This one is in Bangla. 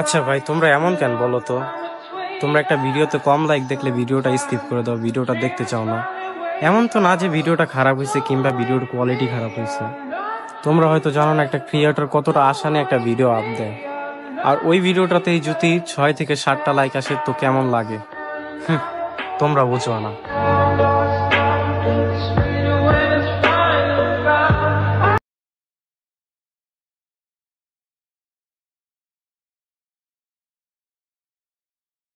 আচ্ছা ভাই, তোমরা এমন কেন বলো তো? তোমরা একটা ভিডিওতে কম লাইক দেখলে ভিডিওটা স্কিপ করে দাও, ভিডিওটা দেখতে চাও না। এমন তো না যে ভিডিওটা খারাপ হয়েছে কিংবা ভিডিওর কোয়ালিটি খারাপ হয়েছে। তোমরা হয়তো জানো না একটা ক্রিয়েটর কতটা আশা নিয়ে একটা ভিডিও আপ দেয়, আর ওই ভিডিওটাতেই যদি 6 থেকে 7টা লাইক আসে তো কেমন লাগে। হুম, তোমরা বুঝো না।